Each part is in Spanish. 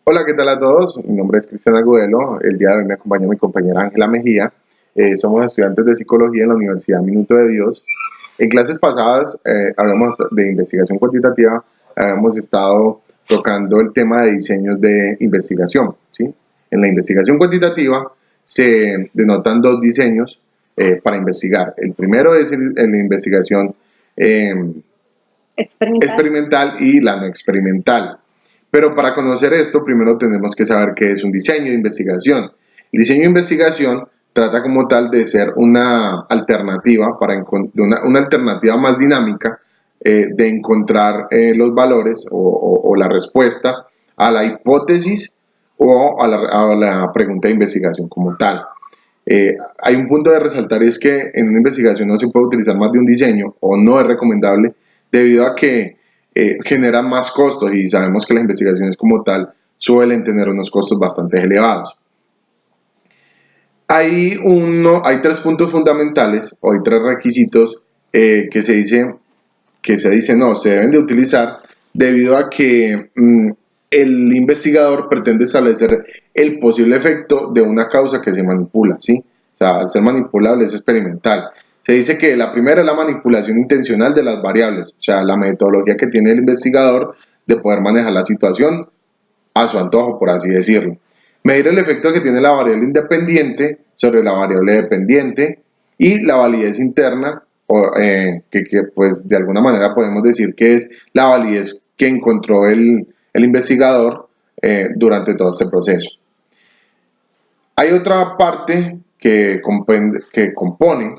Hola, ¿qué tal a todos? Mi nombre es Cristian Agudelo. El día de hoy me acompaña mi compañera Ángela Mejía. Somos estudiantes de psicología en la Universidad Minuto de Dios. En clases pasadas, hablamos de investigación cuantitativa, habíamos estado tocando el tema de diseños de investigación, ¿sí? En la investigación cuantitativa se denotan dos diseños para investigar. El primero es la investigación eh, experimental y la no experimental. Pero para conocer esto, primero tenemos que saber qué es un diseño de investigación. El diseño de investigación trata como tal de ser una alternativa, una alternativa más dinámica de encontrar los valores o la respuesta a la hipótesis o a la pregunta de investigación como tal. Hay un punto de resaltar y es que en una investigación no se puede utilizar más de un diseño o no es recomendable debido a que generan más costos y sabemos que las investigaciones como tal suelen tener unos costos bastante elevados. Hay tres puntos fundamentales o hay tres requisitos que se dice no, se deben de utilizar debido a que el investigador pretende establecer el posible efecto de una causa que se manipula, ¿sí? O sea, al ser manipulable es experimental. Se dice que la primera es la manipulación intencional de las variables, o sea, la metodología que tiene el investigador de poder manejar la situación a su antojo, por así decirlo. Medir el efecto que tiene la variable independiente sobre la variable dependiente y la validez interna, que pues de alguna manera podemos decir que es la validez que encontró el investigador durante todo este proceso. Hay otra parte que compone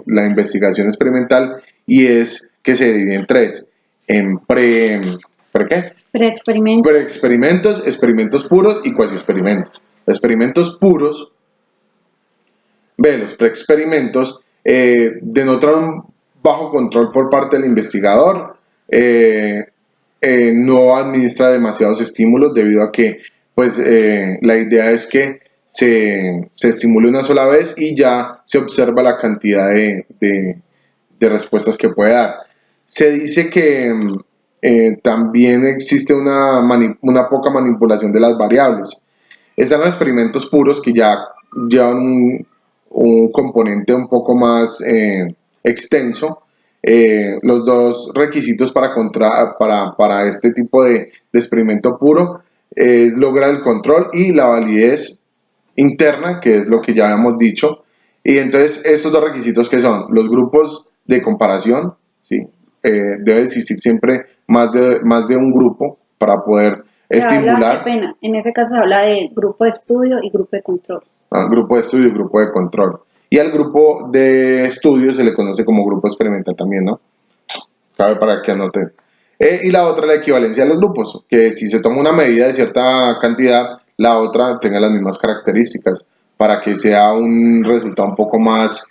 la investigación experimental y es que se divide en tres, en preexperimentos, experimentos puros y cuasi experimentos. Los experimentos puros, los preexperimentos denotan un bajo control por parte del investigador, no administra demasiados estímulos debido a que pues la idea es que se estimule una sola vez y ya se observa la cantidad de respuestas que puede dar. Se dice que también existe una poca manipulación de las variables. Están los experimentos puros que ya llevan un componente un poco más extenso. Los dos requisitos para este tipo de experimento puro es lograr el control y la validez interna, que es lo que ya habíamos dicho. Y entonces estos dos requisitos que son los grupos de comparación, ¿sí? Debe existir siempre más de un grupo para poder estimular. Qué pena, en ese caso se habla de grupo de estudio y grupo de control. Grupo de estudio y grupo de control. Y al grupo de estudio se le conoce como grupo experimental también, ¿no? Cabe para que anoten. Y la otra, la equivalencia de los grupos, que si se toma una medida de cierta cantidad, la otra tenga las mismas características para que sea un resultado un poco más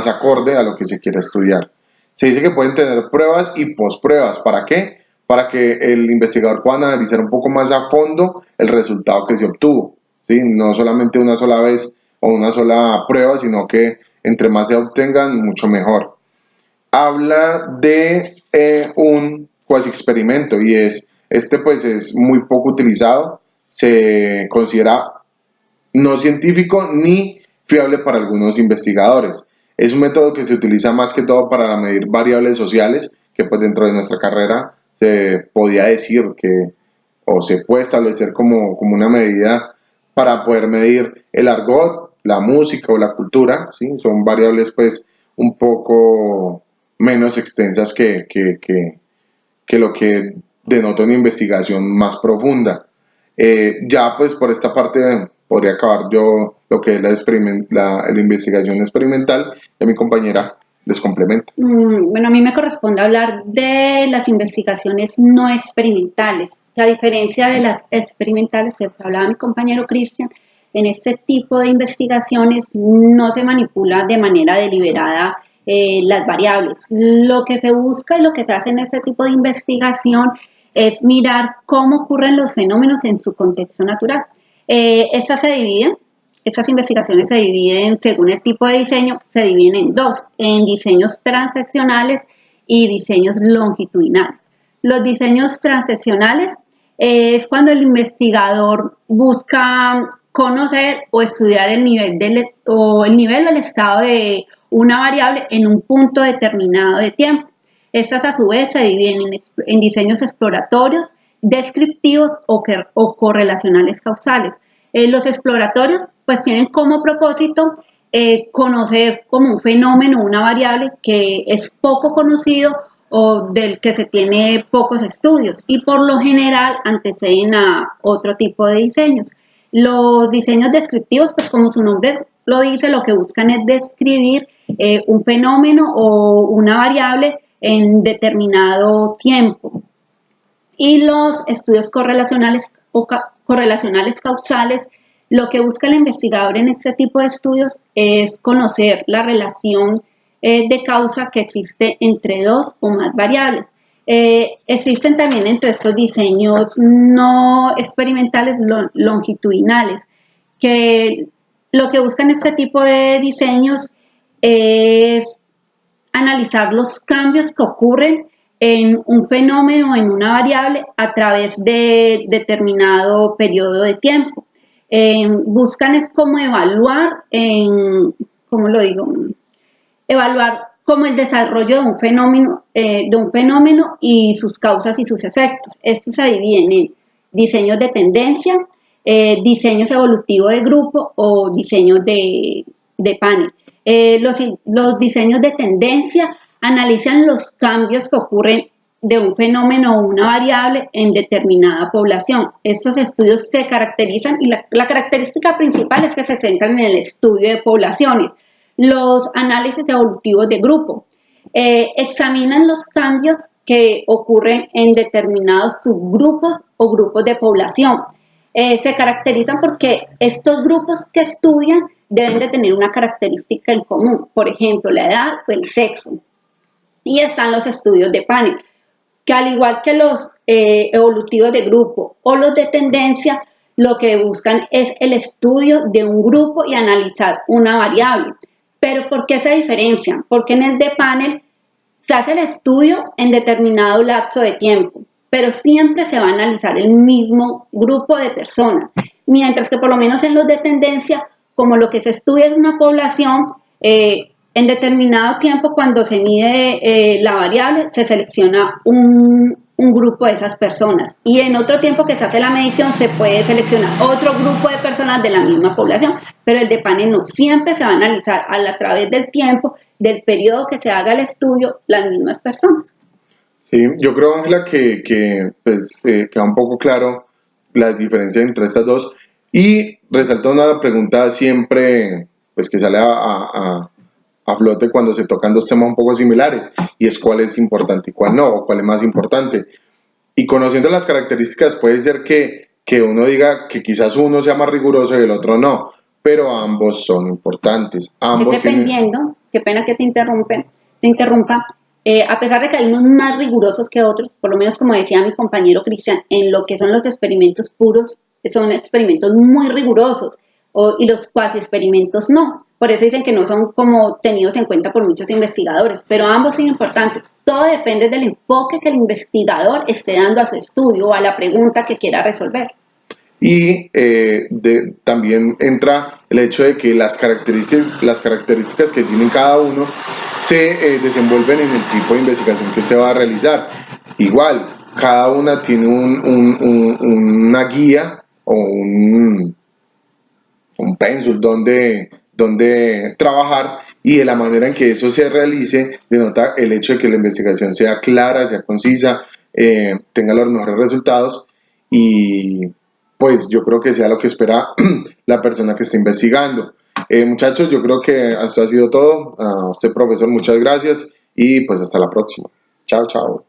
acorde a lo que se quiere estudiar. Se dice que pueden tener pruebas y pospruebas. ¿Para qué? Para que el investigador pueda analizar un poco más a fondo el resultado que se obtuvo, ¿sí? No solamente una sola vez o una sola prueba, sino que entre más se obtengan, mucho mejor. Habla de un cuasi experimento y pues es muy poco utilizado, se considera no científico ni fiable para algunos investigadores. Es un método que se utiliza más que todo para medir variables sociales, que pues dentro de nuestra carrera se podía decir que, o se puede establecer como una medida para poder medir el argot, la música o la cultura, ¿sí? Son variables pues un poco menos extensas que lo que denota una investigación más profunda. Ya pues por esta parte podría acabar yo lo que es la investigación experimental de mi compañera les complementa. Bueno, a mí me corresponde hablar de las investigaciones no experimentales. A diferencia de las experimentales que hablaba mi compañero Cristian, en este tipo de investigaciones no se manipula de manera deliberada las variables. Lo que se busca y lo que se hace en este tipo de investigación es mirar cómo ocurren los fenómenos en su contexto natural. Estas investigaciones se dividen según el tipo de diseño, se dividen en dos, en diseños transeccionales y diseños longitudinales. Los diseños transeccionales es cuando el investigador busca conocer o estudiar el nivel o el estado de una variable en un punto determinado de tiempo. Estas a su vez se dividen en diseños exploratorios, descriptivos o correlacionales causales. Los exploratorios pues tienen como propósito conocer como un fenómeno, una variable que es poco conocido o del que se tiene pocos estudios y por lo general anteceden a otro tipo de diseños. Los diseños descriptivos, pues como su nombre lo dice, lo que buscan es describir un fenómeno o una variable en determinado tiempo. Y los estudios correlacionales o correlacionales causales, lo que busca el investigador en este tipo de estudios es conocer la relación de causa que existe entre dos o más variables. Existen también entre estos diseños no experimentales longitudinales, que lo que buscan este tipo de diseños es analizar los cambios que ocurren en un fenómeno, en una variable, a través de determinado periodo de tiempo. Buscan es cómo evaluar, ¿cómo lo digo? Evaluar como el desarrollo de un fenómeno y sus causas y sus efectos. Estos se dividen en diseños de tendencia, diseños evolutivos de grupo o diseños de panel. Los diseños de tendencia analizan los cambios que ocurren de un fenómeno o una variable en determinada población. Estos estudios se caracterizan y la característica principal es que se centran en el estudio de poblaciones. Los análisis evolutivos de grupo examinan los cambios que ocurren en determinados subgrupos o grupos de población. Se caracterizan porque estos grupos que estudian deben de tener una característica en común, por ejemplo, la edad o el sexo. Y están los estudios de panel, que al igual que los evolutivos de grupo o los de tendencia, lo que buscan es el estudio de un grupo y analizar una variable. Pero ¿por qué se diferencian? Porque en el de panel se hace el estudio en determinado lapso de tiempo, pero siempre se va a analizar el mismo grupo de personas, mientras que por lo menos en los de tendencia, como lo que se estudia es una población, en determinado tiempo cuando se mide la variable, se selecciona un grupo de esas personas y en otro tiempo que se hace la medición se puede seleccionar otro grupo de personas de la misma población, pero el de panel no, siempre se va a analizar a través del tiempo, del periodo que se haga el estudio, las mismas personas. Sí, yo creo, Ángela, que queda un poco claro las diferencias entre estas dos y resalta una pregunta siempre pues que sale a flote cuando se tocan dos temas un poco similares y es cuál es importante y cuál no, o cuál es más importante. Y conociendo las características puede ser que uno diga que quizás uno sea más riguroso y el otro no, pero ambos son importantes. Ambos dependiendo, qué pena que te interrumpa, a pesar de que hay unos más rigurosos que otros, por lo menos como decía mi compañero Cristian, en lo que son los experimentos puros, son experimentos muy rigurosos, y los cuasi experimentos no. Por eso dicen que no son como tenidos en cuenta por muchos investigadores, pero ambos son importantes. Todo depende del enfoque que el investigador esté dando a su estudio o a la pregunta que quiera resolver. Y también entra el hecho de que las características que tienen cada uno se desenvuelven en el tipo de investigación que usted va a realizar. Igual, cada una tiene una guía o un pénsul donde trabajar, y de la manera en que eso se realice denota el hecho de que la investigación sea clara, sea concisa, tenga los mejores resultados y pues yo creo que sea lo que espera la persona que está investigando. Muchachos, yo creo que esto ha sido todo. A usted, profesor, muchas gracias y pues hasta la próxima. Chao, chao.